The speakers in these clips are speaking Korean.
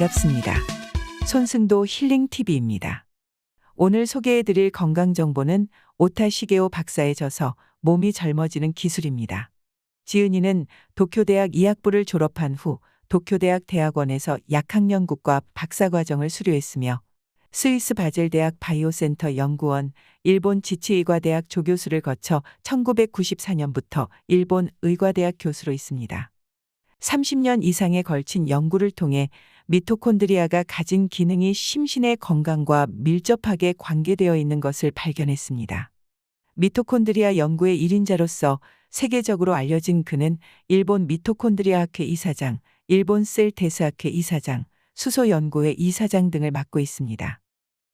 반갑습니다. 손승도 힐링TV입니다. 오늘 소개해드릴 건강정보는 오타 시게오 박사의 저서 몸이 젊어지는 기술입니다. 지은이는 도쿄대학 의학부를 졸업한 후 도쿄대학 대학원에서 약학연구과 박사과정을 수료했으며 스위스 바젤대학 바이오센터 연구원, 일본 지치의과대학 조교수를 거쳐 1994년부터 일본 의과대학 교수로 있습니다. 30년 이상에 걸친 연구를 통해 미토콘드리아가 가진 기능이 심신의 건강과 밀접하게 관계되어 있는 것을 발견했습니다. 미토콘드리아 연구의 1인자로서 세계적으로 알려진 그는 일본 미토콘드리아 학회 이사장, 일본 셀 대스학회 이사장, 수소연구회 이사장 등을 맡고 있습니다.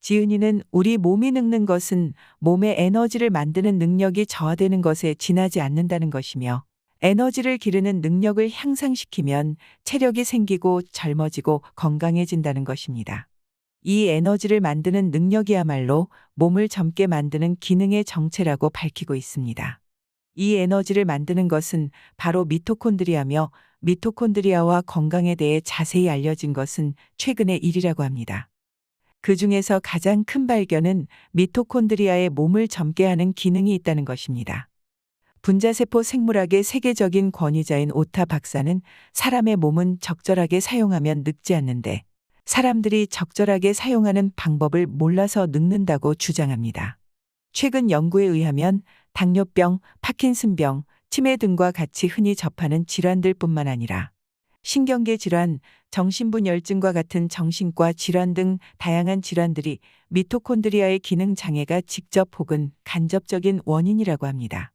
지은이는 우리 몸이 늙는 것은 몸의 에너지를 만드는 능력이 저하되는 것에 지나지 않는다는 것이며 에너지를 기르는 능력을 향상시키면 체력이 생기고 젊어지고 건강해진다는 것입니다. 이 에너지를 만드는 능력이야말로 몸을 젊게 만드는 기능의 정체라고 밝히고 있습니다. 이 에너지를 만드는 것은 바로 미토콘드리아며 미토콘드리아와 건강에 대해 자세히 알려진 것은 최근의 일이라고 합니다. 그 중에서 가장 큰 발견은 미토콘드리아의 몸을 젊게 하는 기능이 있다는 것입니다. 분자세포 생물학의 세계적인 권위자인 오타 박사는 사람의 몸은 적절하게 사용하면 늙지 않는데 사람들이 적절하게 사용하는 방법을 몰라서 늙는다고 주장합니다. 최근 연구에 의하면 당뇨병, 파킨슨병, 치매 등과 같이 흔히 접하는 질환들뿐만 아니라 신경계 질환, 정신분열증과 같은 정신과 질환 등 다양한 질환들이 미토콘드리아의 기능 장애가 직접 혹은 간접적인 원인이라고 합니다.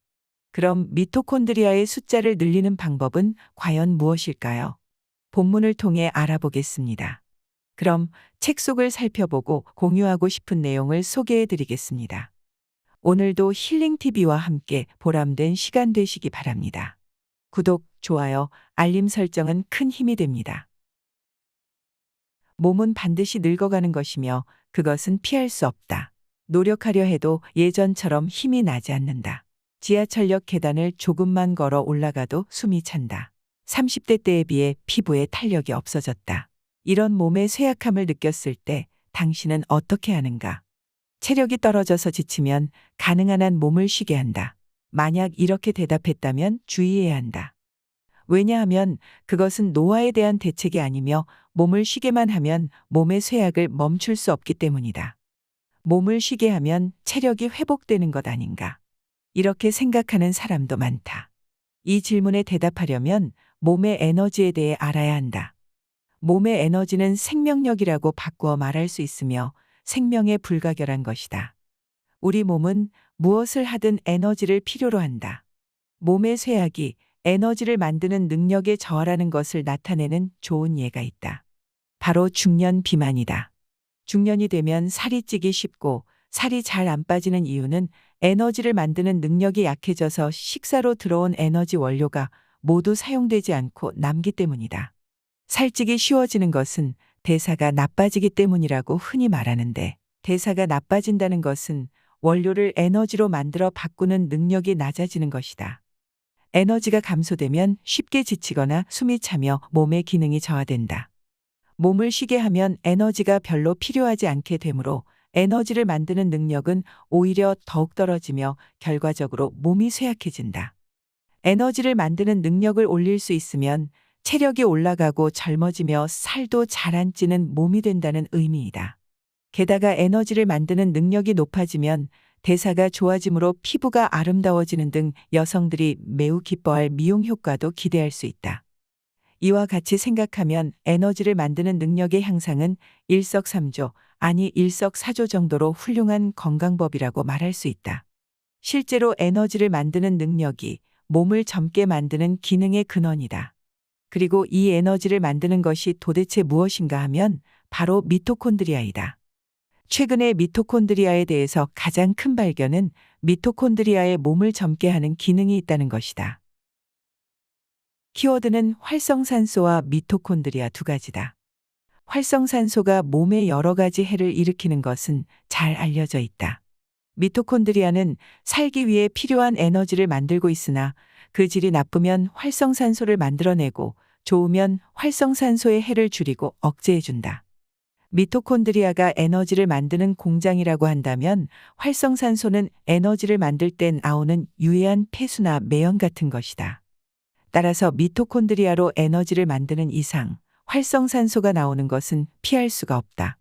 그럼 미토콘드리아의 숫자를 늘리는 방법은 과연 무엇일까요? 본문을 통해 알아보겠습니다. 그럼 책 속을 살펴보고 공유하고 싶은 내용을 소개해 드리겠습니다. 오늘도 힐링TV와 함께 보람된 시간 되시기 바랍니다. 구독, 좋아요, 알림 설정은 큰 힘이 됩니다. 몸은 반드시 늙어가는 것이며 그것은 피할 수 없다. 노력하려 해도 예전처럼 힘이 나지 않는다. 지하철역 계단을 조금만 걸어 올라가도 숨이 찬다. 30대 때에 비해 피부에 탄력이 없어졌다. 이런 몸의 쇠약함을 느꼈을 때 당신은 어떻게 하는가? 체력이 떨어져서 지치면 가능한 한 몸을 쉬게 한다. 만약 이렇게 대답했다면 주의해야 한다. 왜냐하면 그것은 노화에 대한 대책이 아니며 몸을 쉬게만 하면 몸의 쇠약을 멈출 수 없기 때문이다. 몸을 쉬게 하면 체력이 회복되는 것 아닌가? 이렇게 생각하는 사람도 많다. 이 질문에 대답하려면 몸의 에너지에 대해 알아야 한다. 몸의 에너지는 생명력이라고 바꾸어 말할 수 있으며 생명에 불가결한 것이다. 우리 몸은 무엇을 하든 에너지를 필요로 한다. 몸의 쇠약이 에너지를 만드는 능력의 저하라는 것을 나타내는 좋은 예가 있다. 바로 중년 비만이다. 중년이 되면 살이 찌기 쉽고 살이 잘 안 빠지는 이유는 에너지를 만드는 능력이 약해져서 식사로 들어온 에너지 원료가 모두 사용되지 않고 남기 때문이다. 살찌기 쉬워지는 것은 대사가 나빠지기 때문이라고 흔히 말하는데 대사가 나빠진다는 것은 원료를 에너지로 만들어 바꾸는 능력이 낮아지는 것이다. 에너지가 감소되면 쉽게 지치거나 숨이 차며 몸의 기능이 저하된다. 몸을 쉬게 하면 에너지가 별로 필요하지 않게 되므로 에너지를 만드는 능력은 오히려 더욱 떨어지며 결과적으로 몸이 쇠약해진다. 에너지를 만드는 능력을 올릴 수 있으면 체력이 올라가고 젊어지며 살도 잘 안 찌는 몸이 된다는 의미이다. 게다가 에너지를 만드는 능력이 높아지면 대사가 좋아지므로 피부가 아름다워지는 등 여성들이 매우 기뻐할 미용 효과도 기대할 수 있다. 이와 같이 생각하면 에너지를 만드는 능력의 향상은 일석삼조, 아니 일석사조 정도로 훌륭한 건강법이라고 말할 수 있다. 실제로 에너지를 만드는 능력이 몸을 젊게 만드는 기능의 근원이다. 그리고 이 에너지를 만드는 것이 도대체 무엇인가 하면 바로 미토콘드리아이다. 최근에 미토콘드리아에 대해서 가장 큰 발견은 미토콘드리아의 몸을 젊게 하는 기능이 있다는 것이다. 키워드는 활성산소와 미토콘드리아 두 가지다. 활성산소가 몸에 여러 가지 해를 일으키는 것은 잘 알려져 있다. 미토콘드리아는 살기 위해 필요한 에너지를 만들고 있으나 그 질이 나쁘면 활성산소를 만들어내고 좋으면 활성산소의 해를 줄이고 억제해준다. 미토콘드리아가 에너지를 만드는 공장이라고 한다면 활성산소는 에너지를 만들 땐 나오는 유해한 폐수나 매연 같은 것이다. 따라서 미토콘드리아로 에너지를 만드는 이상 활성산소가 나오는 것은 피할 수가 없다.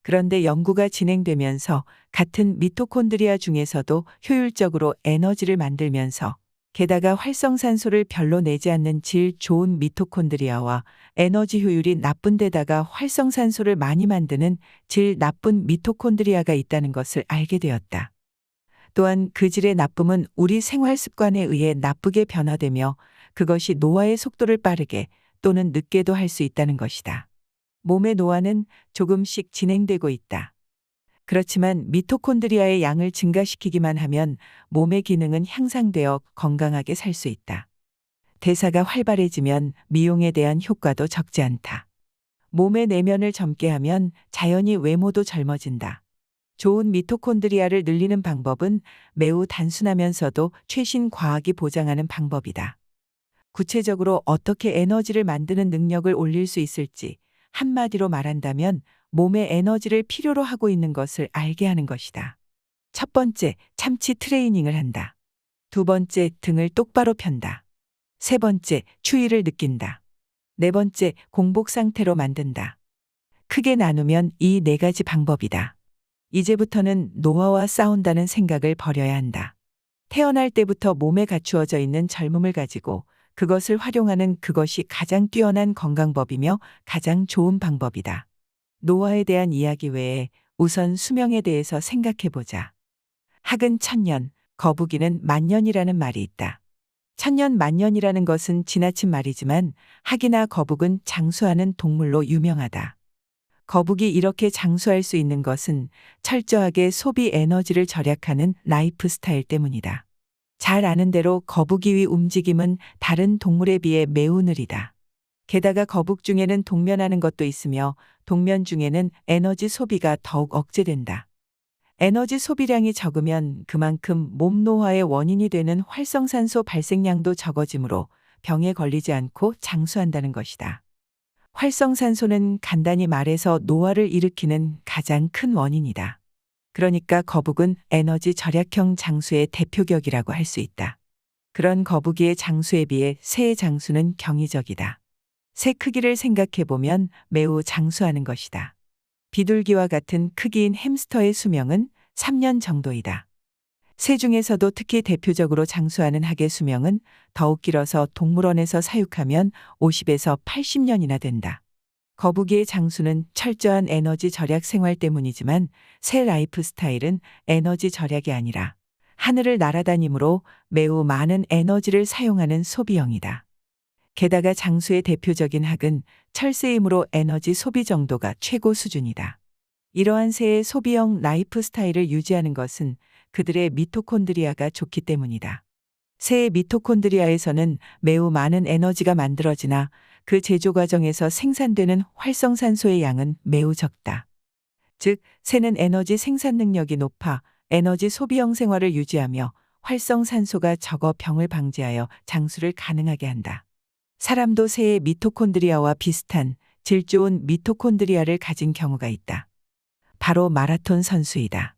그런데 연구가 진행되면서 같은 미토콘드리아 중에서도 효율적으로 에너지를 만들면서 게다가 활성산소를 별로 내지 않는 질 좋은 미토콘드리아와 에너지 효율이 나쁜 데다가 활성산소를 많이 만드는 질 나쁜 미토콘드리아가 있다는 것을 알게 되었다. 또한 그 질의 나쁨은 우리 생활 습관에 의해 나쁘게 변화되며 그것이 노화의 속도를 빠르게 또는 늦게도 할 수 있다는 것이다. 몸의 노화는 조금씩 진행되고 있다. 그렇지만 미토콘드리아의 양을 증가시키기만 하면 몸의 기능은 향상되어 건강하게 살 수 있다. 대사가 활발해지면 미용에 대한 효과도 적지 않다. 몸의 내면을 젊게 하면 자연히 외모도 젊어진다. 좋은 미토콘드리아를 늘리는 방법은 매우 단순하면서도 최신 과학이 보장하는 방법이다. 구체적으로 어떻게 에너지를 만드는 능력을 올릴 수 있을지 한마디로 말한다면 몸의 에너지를 필요로 하고 있는 것을 알게 하는 것이다. 첫 번째, 참치 트레이닝을 한다. 두 번째, 등을 똑바로 편다. 세 번째, 추위를 느낀다. 네 번째, 공복 상태로 만든다. 크게 나누면 이 네 가지 방법이다. 이제부터는 노화와 싸운다는 생각을 버려야 한다. 태어날 때부터 몸에 갖추어져 있는 젊음을 가지고 그것을 활용하는 그것이 가장 뛰어난 건강법이며 가장 좋은 방법이다. 노화에 대한 이야기 외에 우선 수명에 대해서 생각해 보자. 학은 천년, 거북이는 만년이라는 말이 있다. 천년 만년이라는 것은 지나친 말이지만 학이나 거북은 장수하는 동물로 유명하다. 거북이 이렇게 장수할 수 있는 것은 철저하게 소비 에너지를 절약하는 라이프 스타일 때문이다. 잘 아는 대로 거북이의 움직임은 다른 동물에 비해 매우 느리다. 게다가 거북 중에는 동면하는 것도 있으며 동면 중에는 에너지 소비가 더욱 억제된다. 에너지 소비량이 적으면 그만큼 몸 노화의 원인이 되는 활성산소 발생량도 적어지므로 병에 걸리지 않고 장수한다는 것이다. 활성산소는 간단히 말해서 노화를 일으키는 가장 큰 원인이다. 그러니까 거북은 에너지 절약형 장수의 대표격이라고 할 수 있다. 그런 거북이의 장수에 비해 새의 장수는 경이적이다. 새 크기를 생각해 보면 매우 장수하는 것이다. 비둘기와 같은 크기인 햄스터의 수명은 3년 정도이다. 새 중에서도 특히 대표적으로 장수하는 학의 수명은 더욱 길어서 동물원에서 사육하면 50에서 80년이나 된다. 거북이의 장수는 철저한 에너지 절약 생활 때문이지만 새 라이프 스타일은 에너지 절약이 아니라 하늘을 날아다니므로 매우 많은 에너지를 사용하는 소비형이다. 게다가 장수의 대표적인 학은 철새이므로 에너지 소비 정도가 최고 수준이다. 이러한 새의 소비형 라이프 스타일을 유지하는 것은 그들의 미토콘드리아가 좋기 때문이다. 새의 미토콘드리아에서는 매우 많은 에너지가 만들어지나 그 제조 과정에서 생산되는 활성산소의 양은 매우 적다. 즉, 새는 에너지 생산 능력이 높아 에너지 소비형 생활을 유지하며 활성산소가 적어 병을 방지하여 장수를 가능하게 한다. 사람도 새의 미토콘드리아와 비슷한 질 좋은 미토콘드리아를 가진 경우가 있다. 바로 마라톤 선수이다.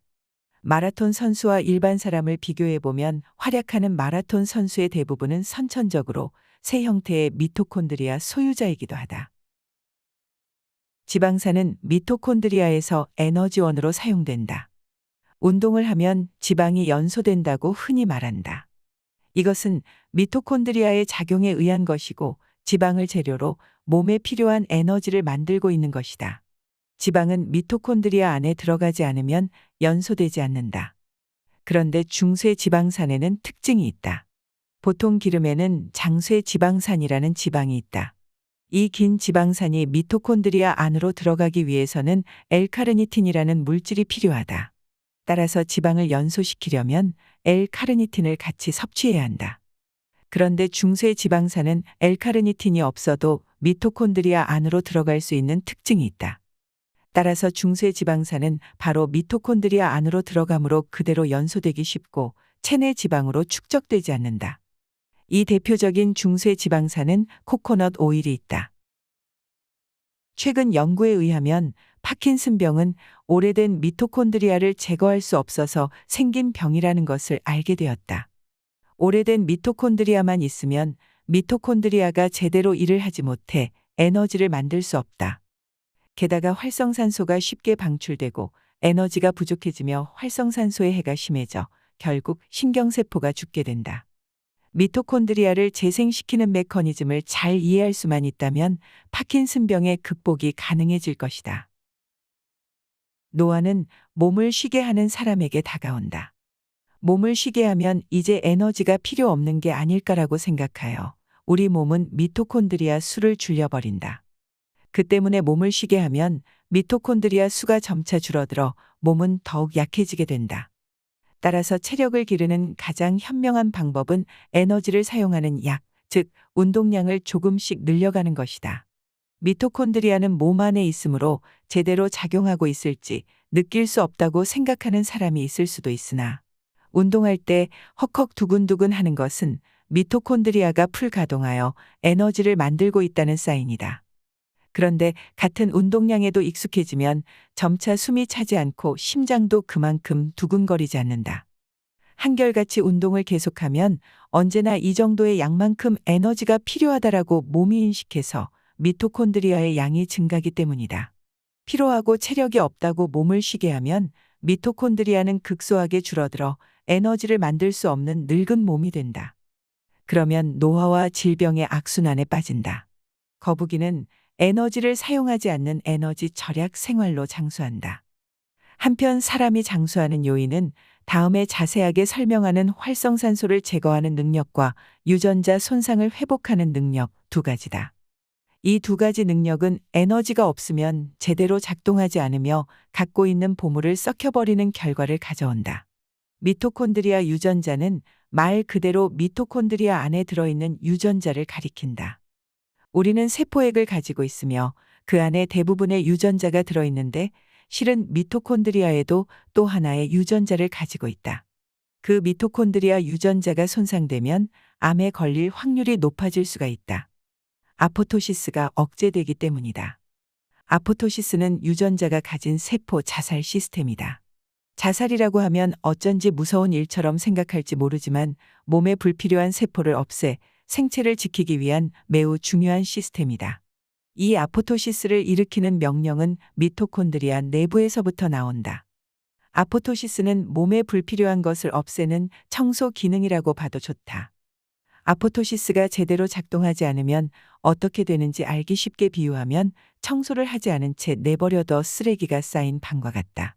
마라톤 선수와 일반 사람을 비교해보면 활약하는 마라톤 선수의 대부분은 선천적으로 새 형태의 미토콘드리아 소유자이기도 하다. 지방산은 미토콘드리아에서 에너지원으로 사용된다. 운동을 하면 지방이 연소된다고 흔히 말한다. 이것은 미토콘드리아의 작용에 의한 것이고 지방을 재료로 몸에 필요한 에너지를 만들고 있는 것이다. 지방은 미토콘드리아 안에 들어가지 않으면 연소되지 않는다. 그런데 중쇄 지방산에는 특징이 있다. 보통 기름에는 장쇄 지방산이라는 지방이 있다. 이 긴 지방산이 미토콘드리아 안으로 들어가기 위해서는 L카르니틴이라는 물질이 필요하다. 따라서 지방을 연소시키려면 L카르니틴을 같이 섭취해야 한다. 그런데 중쇄 지방산은 L카르니틴이 없어도 미토콘드리아 안으로 들어갈 수 있는 특징이 있다. 따라서 중쇄 지방산은 바로 미토콘드리아 안으로 들어가므로 그대로 연소되기 쉽고 체내 지방으로 축적되지 않는다. 이 대표적인 중세 지방산은 코코넛 오일이 있다. 최근 연구에 의하면 파킨슨병은 오래된 미토콘드리아를 제거할 수 없어서 생긴 병이라는 것을 알게 되었다. 오래된 미토콘드리아만 있으면 미토콘드리아가 제대로 일을 하지 못해 에너지를 만들 수 없다. 게다가 활성산소가 쉽게 방출되고 에너지가 부족해지며 활성산소의 해가 심해져 결국 신경세포가 죽게 된다. 미토콘드리아를 재생시키는 메커니즘을 잘 이해할 수만 있다면 파킨슨병의 극복이 가능해질 것이다. 노화는 몸을 쉬게 하는 사람에게 다가온다. 몸을 쉬게 하면 이제 에너지가 필요 없는 게 아닐까라고 생각하여 우리 몸은 미토콘드리아 수를 줄여버린다. 그 때문에 몸을 쉬게 하면 미토콘드리아 수가 점차 줄어들어 몸은 더욱 약해지게 된다. 따라서 체력을 기르는 가장 현명한 방법은 에너지를 사용하는 약, 즉 운동량을 조금씩 늘려가는 것이다. 미토콘드리아는 몸 안에 있으므로 제대로 작용하고 있을지 느낄 수 없다고 생각하는 사람이 있을 수도 있으나 운동할 때 헉헉 두근두근 하는 것은 미토콘드리아가 풀가동하여 에너지를 만들고 있다는 사인이다. 그런데 같은 운동량에도 익숙해지면 점차 숨이 차지 않고 심장도 그만큼 두근거리지 않는다. 한결같이 운동을 계속하면 언제나 이 정도의 양만큼 에너지가 필요하다라고 몸이 인식해서 미토콘드리아의 양이 증가하기 때문이다. 피로하고 체력이 없다고 몸을 쉬게 하면 미토콘드리아는 극소하게 줄어들어 에너지를 만들 수 없는 늙은 몸이 된다. 그러면 노화와 질병의 악순환에 빠진다. 거북이는 에너지를 사용하지 않는 에너지 절약 생활로 장수한다. 한편 사람이 장수하는 요인은 다음에 자세하게 설명하는 활성산소를 제거하는 능력과 유전자 손상을 회복하는 능력 두 가지다. 이 두 가지 능력은 에너지가 없으면 제대로 작동하지 않으며 갖고 있는 보물을 썩혀버리는 결과를 가져온다. 미토콘드리아 유전자는 말 그대로 미토콘드리아 안에 들어있는 유전자를 가리킨다. 우리는 세포액을 가지고 있으며 그 안에 대부분의 유전자가 들어있는데 실은 미토콘드리아에도 또 하나의 유전자를 가지고 있다. 그 미토콘드리아 유전자가 손상되면 암에 걸릴 확률이 높아질 수가 있다. 아포토시스가 억제되기 때문이다. 아포토시스는 유전자가 가진 세포 자살 시스템이다. 자살이라고 하면 어쩐지 무서운 일처럼 생각할지 모르지만 몸에 불필요한 세포를 없애 생체를 지키기 위한 매우 중요한 시스템이다. 이 아포토시스를 일으키는 명령은 미토콘드리아 내부에서부터 나온다. 아포토시스는 몸에 불필요한 것을 없애는 청소 기능이라고 봐도 좋다. 아포토시스가 제대로 작동하지 않으면 어떻게 되는지 알기 쉽게 비유하면 청소를 하지 않은 채 내버려둬 쓰레기가 쌓인 방과 같다.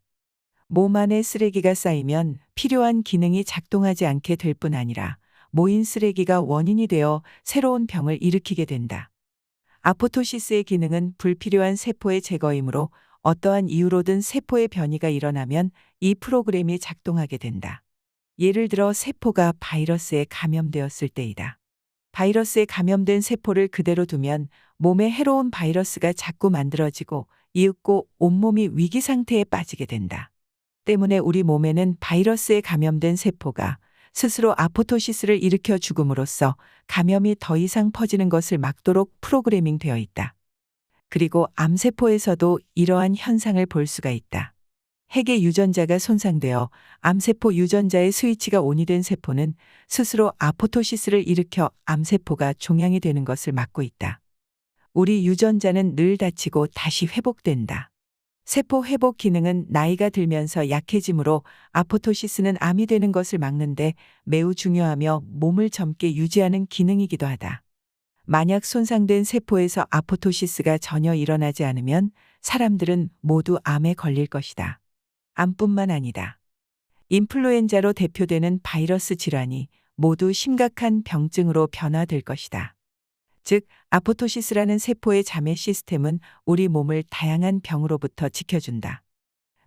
몸 안에 쓰레기가 쌓이면 필요한 기능이 작동하지 않게 될 뿐 아니라 모인 쓰레기가 원인이 되어 새로운 병을 일으키게 된다. 아포토시스의 기능은 불필요한 세포의 제거이므로 어떠한 이유로든 세포의 변이가 일어나면 이 프로그램이 작동하게 된다. 예를 들어 세포가 바이러스에 감염되었을 때이다. 바이러스에 감염된 세포를 그대로 두면 몸에 해로운 바이러스가 자꾸 만들어지고 이윽고 온몸이 위기 상태에 빠지게 된다. 때문에 우리 몸에는 바이러스에 감염된 세포가 스스로 아포토시스를 일으켜 죽음으로써 감염이 더 이상 퍼지는 것을 막도록 프로그래밍 되어 있다. 그리고 암세포에서도 이러한 현상을 볼 수가 있다. 핵의 유전자가 손상되어 암세포 유전자의 스위치가 온이 된 세포는 스스로 아포토시스를 일으켜 암세포가 종양이 되는 것을 막고 있다. 우리 유전자는 늘 다치고 다시 회복된다. 세포 회복 기능은 나이가 들면서 약해지므로 아포토시스는 암이 되는 것을 막는데 매우 중요하며 몸을 젊게 유지하는 기능이기도 하다. 만약 손상된 세포에서 아포토시스가 전혀 일어나지 않으면 사람들은 모두 암에 걸릴 것이다. 암뿐만 아니다. 인플루엔자로 대표되는 바이러스 질환이 모두 심각한 병증으로 변화될 것이다. 즉, 아포토시스라는 세포의 자매 시스템은 우리 몸을 다양한 병으로부터 지켜준다.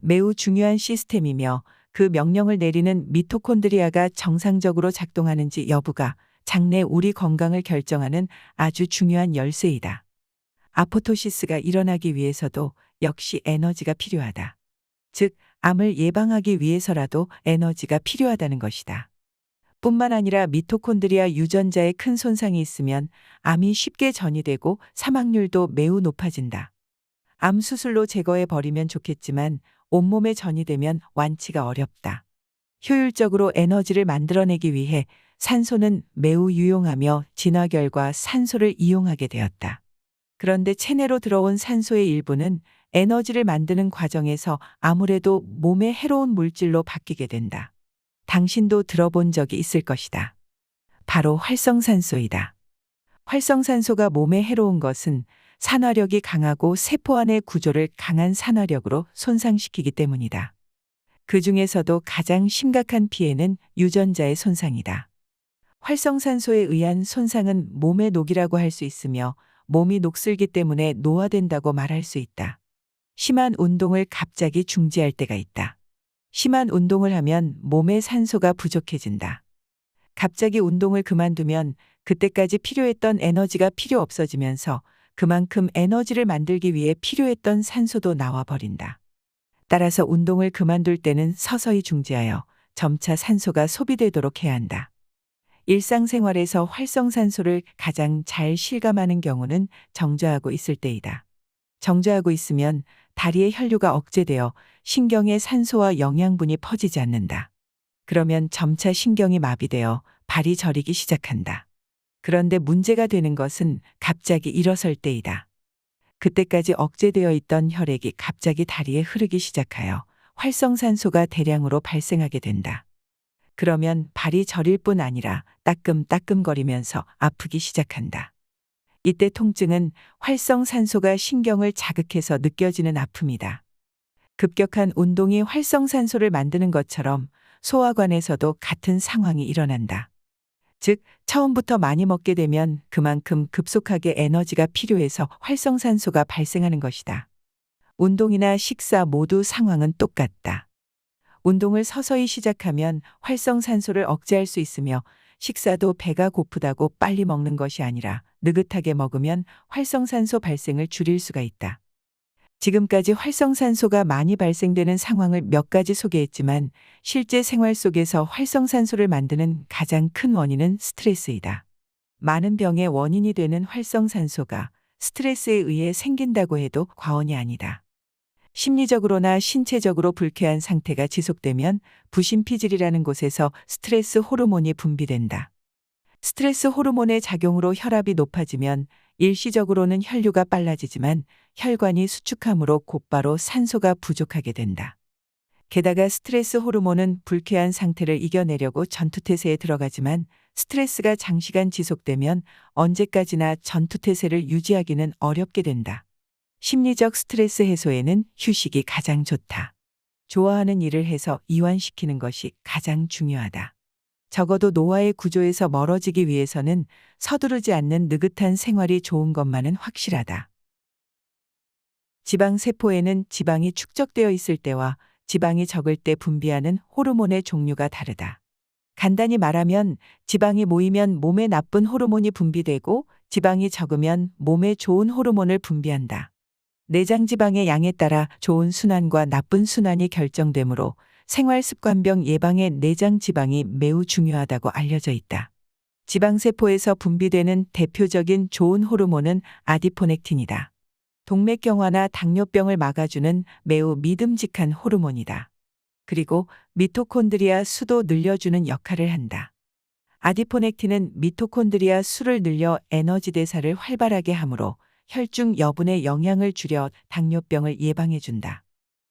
매우 중요한 시스템이며 그 명령을 내리는 미토콘드리아가 정상적으로 작동하는지 여부가 장래 우리 건강을 결정하는 아주 중요한 열쇠이다. 아포토시스가 일어나기 위해서도 역시 에너지가 필요하다. 즉, 암을 예방하기 위해서라도 에너지가 필요하다는 것이다. 뿐만 아니라 미토콘드리아 유전자에 큰 손상이 있으면 암이 쉽게 전이되고 사망률도 매우 높아진다. 암 수술로 제거해 버리면 좋겠지만 온몸에 전이되면 완치가 어렵다. 효율적으로 에너지를 만들어내기 위해 산소는 매우 유용하며 진화 결과 산소를 이용하게 되었다. 그런데 체내로 들어온 산소의 일부는 에너지를 만드는 과정에서 아무래도 몸에 해로운 물질로 바뀌게 된다. 당신도 들어본 적이 있을 것이다. 바로 활성산소이다. 활성산소가 몸에 해로운 것은 산화력이 강하고 세포 안의 구조를 강한 산화력으로 손상시키기 때문이다. 그 중에서도 가장 심각한 피해는 유전자의 손상이다. 활성산소에 의한 손상은 몸의 녹이라고 할 수 있으며 몸이 녹슬기 때문에 노화된다고 말할 수 있다. 심한 운동을 갑자기 중지할 때가 있다. 심한 운동을 하면 몸에 산소가 부족해진다. 갑자기 운동을 그만두면 그때까지 필요했던 에너지가 필요 없어지면서 그만큼 에너지를 만들기 위해 필요했던 산소도 나와버린다. 따라서 운동을 그만둘 때는 서서히 중지하여 점차 산소가 소비되도록 해야 한다. 일상생활에서 활성산소를 가장 잘 실감하는 경우는 정좌하고 있을 때이다. 정좌하고 있으면 다리의 혈류가 억제되어 신경에 산소와 영양분이 퍼지지 않는다. 그러면 점차 신경이 마비되어 발이 저리기 시작한다. 그런데 문제가 되는 것은 갑자기 일어설 때이다. 그때까지 억제되어 있던 혈액이 갑자기 다리에 흐르기 시작하여 활성산소가 대량으로 발생하게 된다. 그러면 발이 저릴 뿐 아니라 따끔따끔거리면서 아프기 시작한다. 이때 통증은 활성산소가 신경을 자극해서 느껴지는 아픔이다. 급격한 운동이 활성산소를 만드는 것처럼 소화관에서도 같은 상황이 일어난다. 즉, 처음부터 많이 먹게 되면 그만큼 급속하게 에너지가 필요해서 활성산소가 발생하는 것이다. 운동이나 식사 모두 상황은 똑같다. 운동을 서서히 시작하면 활성산소를 억제할 수 있으며 식사도 배가 고프다고 빨리 먹는 것이 아니라 느긋하게 먹으면 활성산소 발생을 줄일 수가 있다. 지금까지 활성산소가 많이 발생되는 상황을 몇 가지 소개했지만 실제 생활 속에서 활성산소를 만드는 가장 큰 원인은 스트레스이다. 많은 병의 원인이 되는 활성산소가 스트레스에 의해 생긴다고 해도 과언이 아니다. 심리적으로나 신체적으로 불쾌한 상태가 지속되면 부신피질이라는 곳에서 스트레스 호르몬이 분비된다. 스트레스 호르몬의 작용으로 혈압이 높아지면 일시적으로는 혈류가 빨라지지만 혈관이 수축함으로 곧바로 산소가 부족하게 된다. 게다가 스트레스 호르몬은 불쾌한 상태를 이겨내려고 전투태세에 들어가지만 스트레스가 장시간 지속되면 언제까지나 전투태세를 유지하기는 어렵게 된다. 심리적 스트레스 해소에는 휴식이 가장 좋다. 좋아하는 일을 해서 이완시키는 것이 가장 중요하다. 적어도 노화의 구조에서 멀어지기 위해서는 서두르지 않는 느긋한 생활이 좋은 것만은 확실하다. 지방세포에는 지방이 축적되어 있을 때와 지방이 적을 때 분비하는 호르몬의 종류가 다르다. 간단히 말하면 지방이 모이면 몸에 나쁜 호르몬이 분비되고 지방이 적으면 몸에 좋은 호르몬을 분비한다. 내장 지방의 양에 따라 좋은 순환과 나쁜 순환이 결정되므로 생활습관병 예방에 내장 지방이 매우 중요하다고 알려져 있다. 지방세포에서 분비되는 대표적인 좋은 호르몬은 아디포넥틴이다. 동맥경화나 당뇨병을 막아주는 매우 믿음직한 호르몬이다. 그리고 미토콘드리아 수도 늘려주는 역할을 한다. 아디포넥틴은 미토콘드리아 수를 늘려 에너지 대사를 활발하게 하므로 혈중 여분의 영향을 줄여 당뇨병을 예방해준다.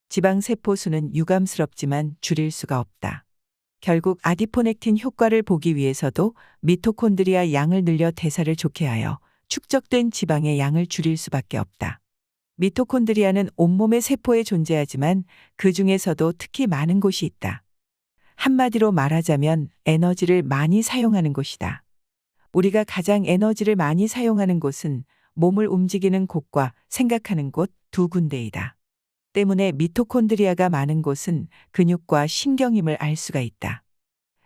지방세포 수는 유감스럽지만 줄일 수가 없다. 결국 아디포넥틴 효과를 보기 위해서도 미토콘드리아 양을 늘려 대사를 좋게 하여 축적된 지방의 양을 줄일 수밖에 없다. 미토콘드리아는 온몸의 세포에 존재하지만 그 중에서도 특히 많은 곳이 있다. 한마디로 말하자면 에너지를 많이 사용하는 곳이다. 우리가 가장 에너지를 많이 사용하는 곳은 몸을 움직이는 곳과 생각하는 곳 두 군데이다. 때문에 미토콘드리아가 많은 곳은 근육과 신경임을 알 수가 있다.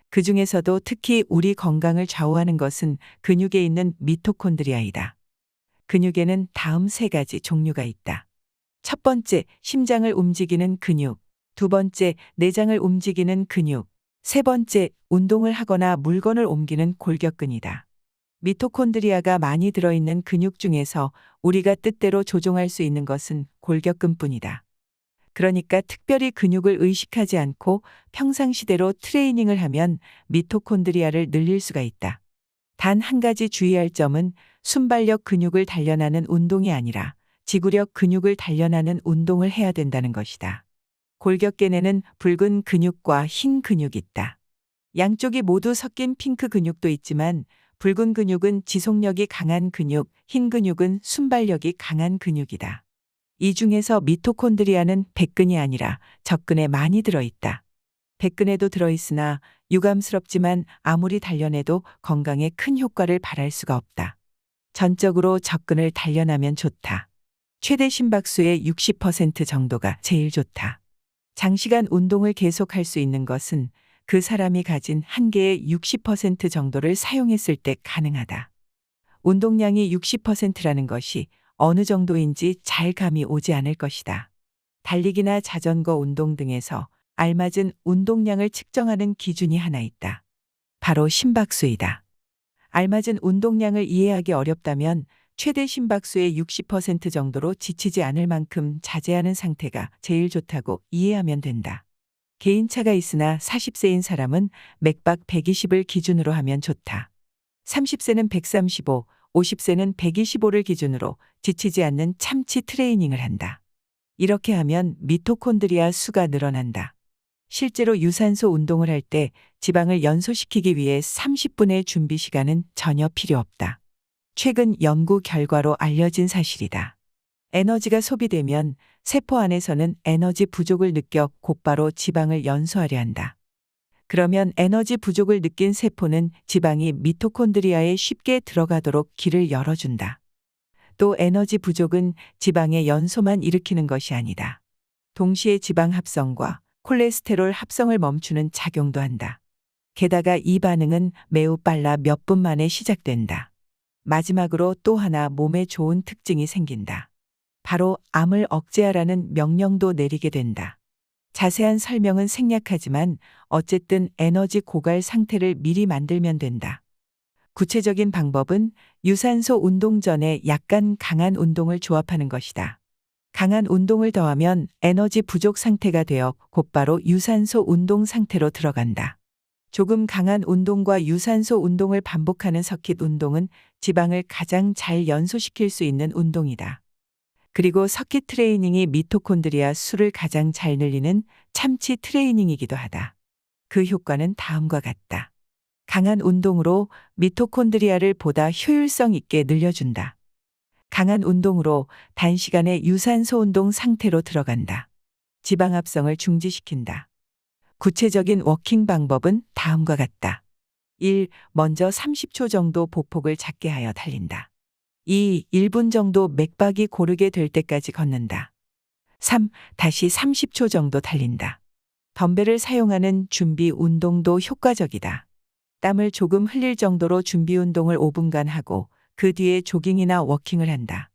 그 중에서도 특히 우리 건강을 좌우하는 것은 근육에 있는 미토콘드리아이다. 근육에는 다음 세 가지 종류가 있다. 첫 번째, 심장을 움직이는 근육. 두 번째, 내장을 움직이는 근육. 세 번째, 운동을 하거나 물건을 옮기는 골격근이다. 미토콘드리아가 많이 들어있는 근육 중에서 우리가 뜻대로 조종할 수 있는 것은 골격근뿐이다. 그러니까 특별히 근육을 의식하지 않고 평상시대로 트레이닝을 하면 미토콘드리아를 늘릴 수가 있다. 단 한 가지 주의할 점은 순발력 근육을 단련하는 운동이 아니라 지구력 근육을 단련하는 운동을 해야 된다는 것이다. 골격근에는 붉은 근육과 흰 근육이 있다. 양쪽이 모두 섞인 핑크 근육도 있지만 붉은 근육은 지속력이 강한 근육, 흰 근육은 순발력이 강한 근육이다. 이 중에서 미토콘드리아는 백근이 아니라 적근에 많이 들어있다. 백근에도 들어있으나 유감스럽지만 아무리 단련해도 건강에 큰 효과를 발할 수가 없다. 전적으로 적근을 단련하면 좋다. 최대 심박수의 60% 정도가 제일 좋다. 장시간 운동을 계속할 수 있는 것은 그 사람이 가진 한계의 60% 정도를 사용했을 때 가능하다. 운동량이 60%라는 것이 어느 정도인지 잘 감이 오지 않을 것이다. 달리기나 자전거 운동 등에서 알맞은 운동량을 측정하는 기준이 하나 있다. 바로 심박수이다. 알맞은 운동량을 이해하기 어렵다면 최대 심박수의 60% 정도로 지치지 않을 만큼 자제하는 상태가 제일 좋다고 이해하면 된다. 개인차가 있으나 40세인 사람은 맥박 120을 기준으로 하면 좋다. 30세는 135, 50세는 125를 기준으로 지치지 않는 참치 트레이닝을 한다. 이렇게 하면 미토콘드리아 수가 늘어난다. 실제로 유산소 운동을 할 때 지방을 연소시키기 위해 30분의 준비 시간은 전혀 필요 없다. 최근 연구 결과로 알려진 사실이다. 에너지가 소비되면 세포 안에서는 에너지 부족을 느껴 곧바로 지방을 연소하려 한다. 그러면 에너지 부족을 느낀 세포는 지방이 미토콘드리아에 쉽게 들어가도록 길을 열어준다. 또 에너지 부족은 지방의 연소만 일으키는 것이 아니다. 동시에 지방 합성과 콜레스테롤 합성을 멈추는 작용도 한다. 게다가 이 반응은 매우 빨라 몇 분 만에 시작된다. 마지막으로 또 하나 몸에 좋은 특징이 생긴다. 바로 암을 억제하라는 명령도 내리게 된다. 자세한 설명은 생략하지만 어쨌든 에너지 고갈 상태를 미리 만들면 된다. 구체적인 방법은 유산소 운동 전에 약간 강한 운동을 조합하는 것이다. 강한 운동을 더하면 에너지 부족 상태가 되어 곧바로 유산소 운동 상태로 들어간다. 조금 강한 운동과 유산소 운동을 반복하는 서킷 운동은 지방을 가장 잘 연소시킬 수 있는 운동이다. 그리고 서킷 트레이닝이 미토콘드리아 수를 가장 잘 늘리는 참치 트레이닝이기도 하다. 그 효과는 다음과 같다. 강한 운동으로 미토콘드리아를 보다 효율성 있게 늘려준다. 강한 운동으로 단시간에 유산소 운동 상태로 들어간다. 지방 합성을 중지시킨다. 구체적인 워킹 방법은 다음과 같다. 1. 먼저 30초 정도 보폭을 작게 하여 달린다. 2. 1분 정도 맥박이 고르게 될 때까지 걷는다. 3. 다시 30초 정도 달린다. 덤벨을 사용하는 준비 운동도 효과적이다. 땀을 조금 흘릴 정도로 준비 운동을 5분간 하고 그 뒤에 조깅이나 워킹을 한다.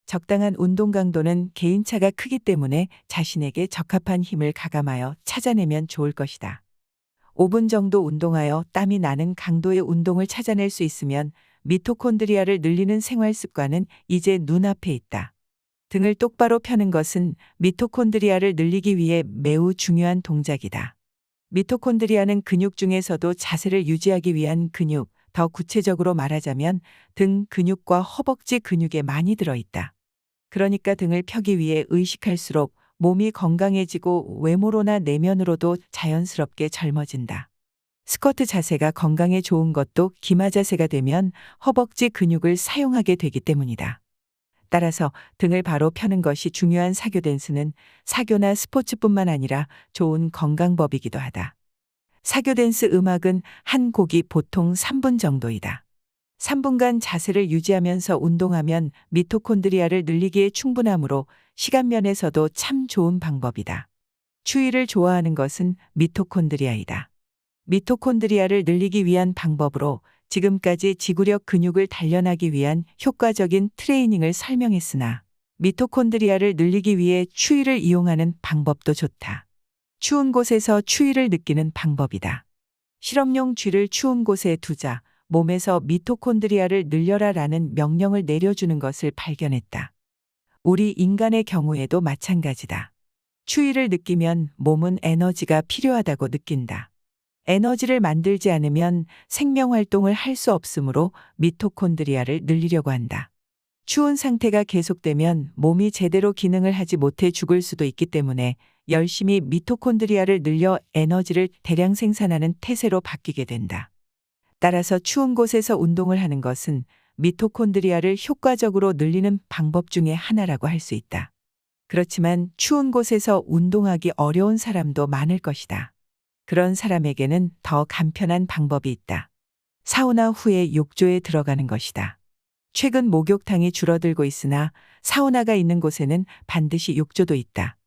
적당한 운동 강도는 개인차가 크기 때문에 자신에게 적합한 힘을 가감하여 찾아내면 좋을 것이다. 5분 정도 운동하여 땀이 나는 강도의 운동을 찾아낼 수 있으면 미토콘드리아를 늘리는 생활 습관은 이제 눈앞에 있다. 등을 똑바로 펴는 것은 미토콘드리아를 늘리기 위해 매우 중요한 동작이다. 미토콘드리아는 근육 중에서도 자세를 유지하기 위한 근육, 더 구체적으로 말하자면 등 근육과 허벅지 근육에 많이 들어있다. 그러니까 등을 펴기 위해 의식할수록 몸이 건강해지고 외모로나 내면으로도 자연스럽게 젊어진다. 스쿼트 자세가 건강에 좋은 것도 기마 자세가 되면 허벅지 근육을 사용하게 되기 때문이다. 따라서 등을 바로 펴는 것이 중요한 사교 댄스는 사교나 스포츠뿐만 아니라 좋은 건강법이기도 하다. 사교 댄스 음악은 한 곡이 보통 3분 정도이다. 3분간 자세를 유지하면서 운동하면 미토콘드리아를 늘리기에 충분하므로 시간 면에서도 참 좋은 방법이다. 추위를 좋아하는 것은 미토콘드리아이다. 미토콘드리아를 늘리기 위한 방법으로 지금까지 지구력 근육을 단련하기 위한 효과적인 트레이닝을 설명했으나 미토콘드리아를 늘리기 위해 추위를 이용하는 방법도 좋다. 추운 곳에서 추위를 느끼는 방법이다. 실험용 쥐를 추운 곳에 두자 몸에서 미토콘드리아를 늘려라라는 명령을 내려주는 것을 발견했다. 우리 인간의 경우에도 마찬가지다. 추위를 느끼면 몸은 에너지가 필요하다고 느낀다. 에너지를 만들지 않으면 생명활동을 할 수 없으므로 미토콘드리아를 늘리려고 한다. 추운 상태가 계속되면 몸이 제대로 기능을 하지 못해 죽을 수도 있기 때문에 열심히 미토콘드리아를 늘려 에너지를 대량 생산하는 태세로 바뀌게 된다. 따라서 추운 곳에서 운동을 하는 것은 미토콘드리아를 효과적으로 늘리는 방법 중에 하나라고 할 수 있다. 그렇지만 추운 곳에서 운동하기 어려운 사람도 많을 것이다. 그런 사람에게는 더 간편한 방법이 있다. 사우나 후에 욕조에 들어가는 것이다. 최근 목욕탕이 줄어들고 있으나 사우나가 있는 곳에는 반드시 욕조도 있다.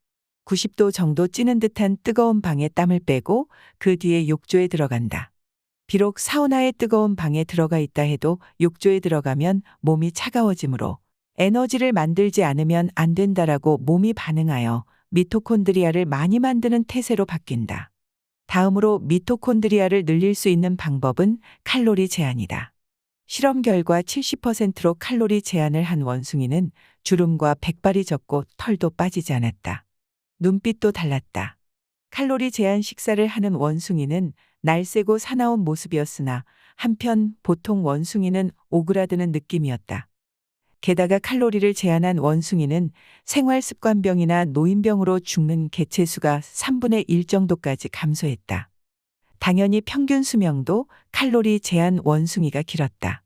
90도 정도 찌는 듯한 뜨거운 방에 땀을 빼고 그 뒤에 욕조에 들어간다. 비록 사우나의 뜨거운 방에 들어가 있다 해도 욕조에 들어가면 몸이 차가워지므로 에너지를 만들지 않으면 안 된다라고 몸이 반응하여 미토콘드리아를 많이 만드는 태세로 바뀐다. 다음으로 미토콘드리아를 늘릴 수 있는 방법은 칼로리 제한이다. 실험 결과 70%로 칼로리 제한을 한 원숭이는 주름과 백발이 졌고 털도 빠지지 않았다. 눈빛도 달랐다. 칼로리 제한 식사를 하는 원숭이는 날쌔고 사나운 모습이었으나 한편 보통 원숭이는 오그라드는 느낌이었다. 게다가 칼로리를 제한한 원숭이는 생활습관병이나 노인병으로 죽는 개체 수가 3분의 1 정도까지 감소했다. 당연히 평균 수명도 칼로리 제한 원숭이가 길었다.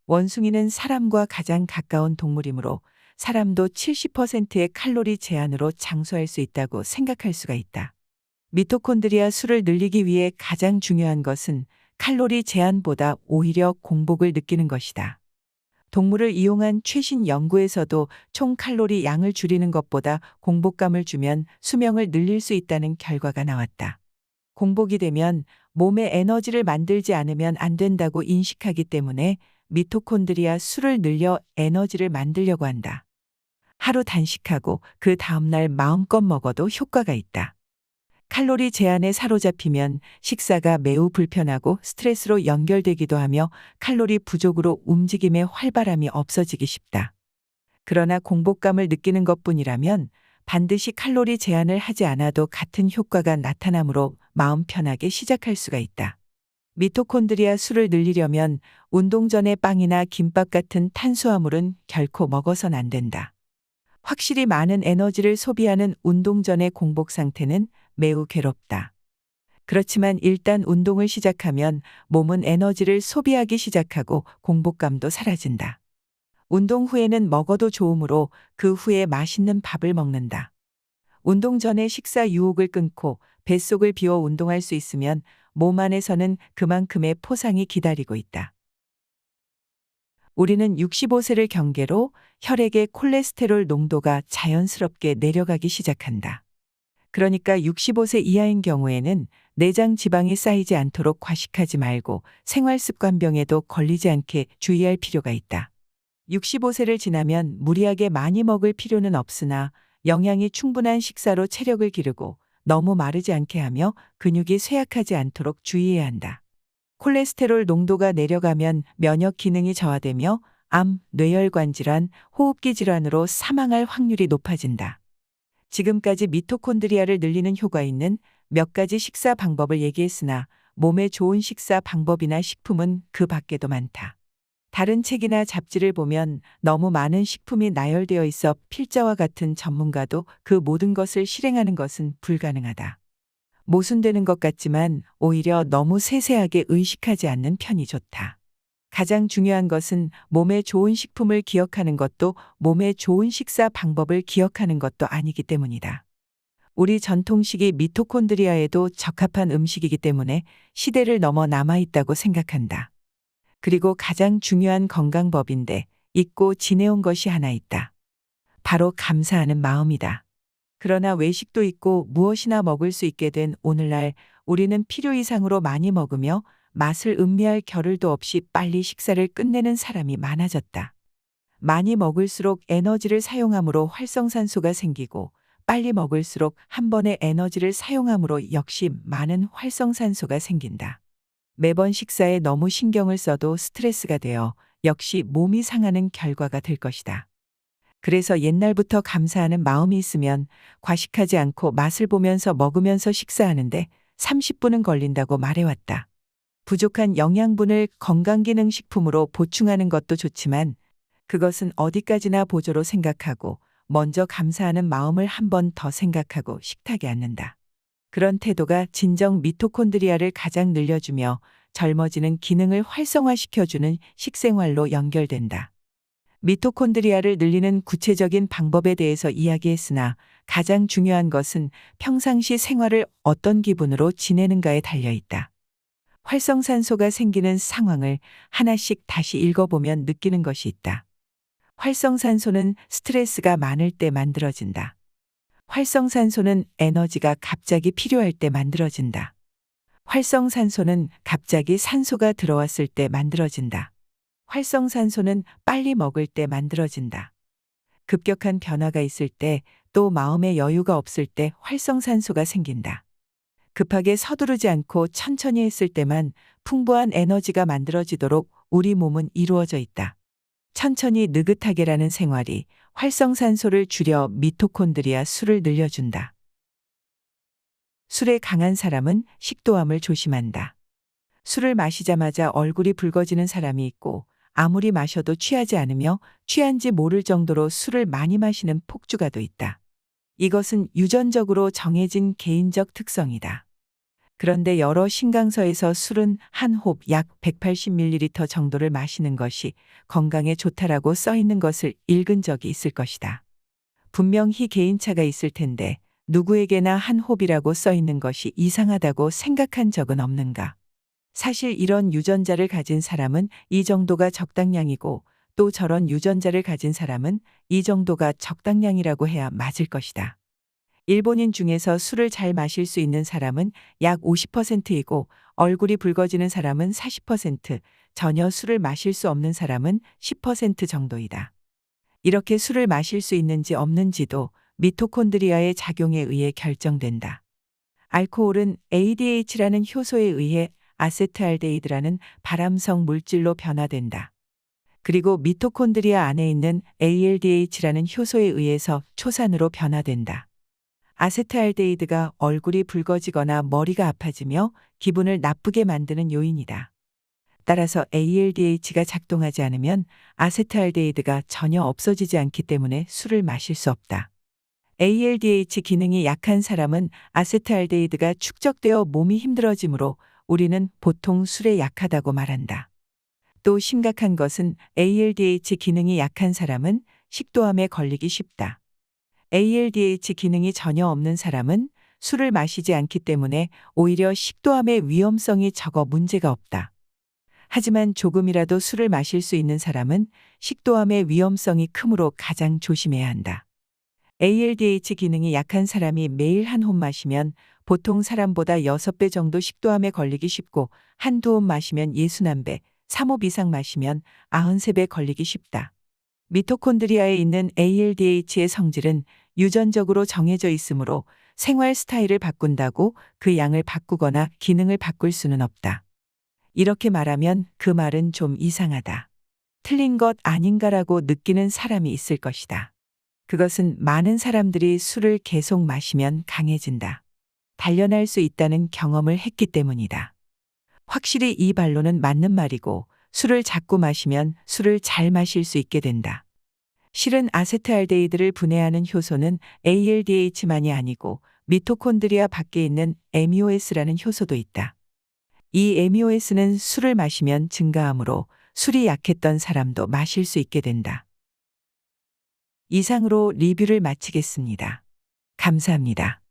원숭이는 사람과 가장 가까운 동물이므로 사람도 70%의 칼로리 제한으로 장수할 수 있다고 생각할 수가 있다. 미토콘드리아 수를 늘리기 위해 가장 중요한 것은 칼로리 제한보다 오히려 공복을 느끼는 것이다. 동물을 이용한 최신 연구에서도 총 칼로리 양을 줄이는 것보다 공복감을 주면 수명을 늘릴 수 있다는 결과가 나왔다. 공복이 되면 몸에 에너지를 만들지 않으면 안 된다고 인식하기 때문에 미토콘드리아 수를 늘려 에너지를 만들려고 한다. 하루 단식하고 그 다음날 마음껏 먹어도 효과가 있다. 칼로리 제한에 사로잡히면 식사가 매우 불편하고 스트레스로 연결되기도 하며 칼로리 부족으로 움직임에 활발함이 없어지기 쉽다. 그러나 공복감을 느끼는 것뿐이라면 반드시 칼로리 제한을 하지 않아도 같은 효과가 나타나므로 마음 편하게 시작할 수가 있다. 미토콘드리아 수를 늘리려면 운동 전에 빵이나 김밥 같은 탄수화물은 결코 먹어선 안 된다. 확실히 많은 에너지를 소비하는 운동 전의 공복 상태는 매우 괴롭다. 그렇지만 일단 운동을 시작하면 몸은 에너지를 소비하기 시작하고 공복감도 사라진다. 운동 후에는 먹어도 좋으므로 그 후에 맛있는 밥을 먹는다. 운동 전에 식사 유혹을 끊고 뱃속을 비워 운동할 수 있으면 몸 안에서는 그만큼의 포상이 기다리고 있다. 우리는 65세를 경계로 혈액의 콜레스테롤 농도가 자연스럽게 내려가기 시작한다. 그러니까 65세 이하인 경우에는 내장 지방이 쌓이지 않도록 과식하지 말고 생활습관병에도 걸리지 않게 주의할 필요가 있다. 65세를 지나면 무리하게 많이 먹을 필요는 없으나 영양이 충분한 식사로 체력을 기르고 너무 마르지 않게 하며 근육이 쇠약하지 않도록 주의해야 한다. 콜레스테롤 농도가 내려가면 면역 기능이 저하되며 암, 뇌혈관 질환, 호흡기 질환으로 사망할 확률이 높아진다. 지금까지 미토콘드리아를 늘리는 효과 있는 몇 가지 식사 방법을 얘기했으나 몸에 좋은 식사 방법이나 식품은 그 밖에도 많다. 다른 책이나 잡지를 보면 너무 많은 식품이 나열되어 있어 필자와 같은 전문가도 그 모든 것을 실행하는 것은 불가능하다. 모순되는 것 같지만 오히려 너무 세세하게 의식하지 않는 편이 좋다. 가장 중요한 것은 몸에 좋은 식품을 기억하는 것도 몸에 좋은 식사 방법을 기억하는 것도 아니기 때문이다. 우리 전통식이 미토콘드리아에도 적합한 음식이기 때문에 시대를 넘어 남아있다고 생각한다. 그리고 가장 중요한 건강법인데 잊고 지내온 것이 하나 있다. 바로 감사하는 마음이다. 그러나 외식도 있고 무엇이나 먹을 수 있게 된 오늘날 우리는 필요 이상으로 많이 먹으며 맛을 음미할 겨를도 없이 빨리 식사를 끝내는 사람이 많아졌다. 많이 먹을수록 에너지를 사용하므로 활성산소가 생기고 빨리 먹을수록 한 번에 에너지를 사용하므로 역시 많은 활성산소가 생긴다. 매번 식사에 너무 신경을 써도 스트레스가 되어 역시 몸이 상하는 결과가 될 것이다. 그래서 옛날부터 감사하는 마음이 있으면 과식하지 않고 맛을 보면서 먹으면서 식사하는데 30분은 걸린다고 말해왔다. 부족한 영양분을 건강기능식품으로 보충하는 것도 좋지만 그것은 어디까지나 보조로 생각하고 먼저 감사하는 마음을 한 번 더 생각하고 식탁에 앉는다. 그런 태도가 진정 미토콘드리아를 가장 늘려주며 젊어지는 기능을 활성화시켜주는 식생활로 연결된다. 미토콘드리아를 늘리는 구체적인 방법에 대해서 이야기했으나 가장 중요한 것은 평상시 생활을 어떤 기분으로 지내는가에 달려 있다. 활성산소가 생기는 상황을 하나씩 다시 읽어보면 느끼는 것이 있다. 활성산소는 스트레스가 많을 때 만들어진다. 활성산소는 에너지가 갑자기 필요할 때 만들어진다. 활성산소는 갑자기 산소가 들어왔을 때 만들어진다. 활성산소는 빨리 먹을 때 만들어진다. 급격한 변화가 있을 때, 또 마음의 여유가 없을 때 활성산소가 생긴다. 급하게 서두르지 않고 천천히 했을 때만 풍부한 에너지가 만들어지도록 우리 몸은 이루어져 있다. 천천히 느긋하게라는 생활이 활성산소를 줄여 미토콘드리아 수를 늘려준다. 술에 강한 사람은 식도암을 조심한다. 술을 마시자마자 얼굴이 붉어지는 사람이 있고 아무리 마셔도 취하지 않으며 취한지 모를 정도로 술을 많이 마시는 폭주가도 있다. 이것은 유전적으로 정해진 개인적 특성이다. 그런데 여러 신강서에서 술은 한 홉 약 180ml 정도를 마시는 것이 건강에 좋다라고 써 있는 것을 읽은 적이 있을 것이다. 분명히 개인차가 있을 텐데 누구에게나 한 홉이라고 써 있는 것이 이상하다고 생각한 적은 없는가? 사실 이런 유전자를 가진 사람은 이 정도가 적당량이고 또 저런 유전자를 가진 사람은 이 정도가 적당량이라고 해야 맞을 것이다. 일본인 중에서 술을 잘 마실 수 있는 사람은 약 50%이고 얼굴이 붉어지는 사람은 40%, 전혀 술을 마실 수 없는 사람은 10% 정도이다. 이렇게 술을 마실 수 있는지 없는지도 미토콘드리아의 작용에 의해 결정된다. 알코올은 ADH라는 효소에 의해 아세트알데히드라는 발암성 물질로 변화된다. 그리고 미토콘드리아 안에 있는 ALDH라는 효소에 의해서 초산으로 변화된다. 아세트알데히드가 얼굴이 붉어지거나 머리가 아파지며 기분을 나쁘게 만드는 요인이다. 따라서 ALDH가 작동하지 않으면 아세트알데히드가 전혀 없어지지 않기 때문에 술을 마실 수 없다. ALDH 기능이 약한 사람은 아세트알데히드가 축적되어 몸이 힘들어지므로 우리는 보통 술에 약하다고 말한다. 또 심각한 것은 ALDH 기능이 약한 사람은 식도암에 걸리기 쉽다. ALDH 기능이 전혀 없는 사람은 술을 마시지 않기 때문에 오히려 식도암의 위험성이 적어 문제가 없다. 하지만 조금이라도 술을 마실 수 있는 사람은 식도암의 위험성이 크므로 가장 조심해야 한다. ALDH 기능이 약한 사람이 매일 한 홉 마시면 보통 사람보다 6배 정도 식도암에 걸리기 쉽고 한두 홉 마시면 61배, 3홉 이상 마시면 93배 걸리기 쉽다. 미토콘드리아에 있는 ALDH의 성질은 유전적으로 정해져 있으므로 생활 스타일을 바꾼다고 그 양을 바꾸거나 기능을 바꿀 수는 없다. 이렇게 말하면 그 말은 좀 이상하다. 틀린 것 아닌가라고 느끼는 사람이 있을 것이다. 그것은 많은 사람들이 술을 계속 마시면 강해진다. 단련할 수 있다는 경험을 했기 때문이다. 확실히 이 반론은 맞는 말이고 술을 자꾸 마시면 술을 잘 마실 수 있게 된다. 실은 아세트알데히드를 분해하는 효소는 ALDH만이 아니고 미토콘드리아 밖에 있는 MEOS라는 효소도 있다. 이 MEOS는 술을 마시면 증가하므로 술이 약했던 사람도 마실 수 있게 된다. 이상으로 리뷰를 마치겠습니다. 감사합니다.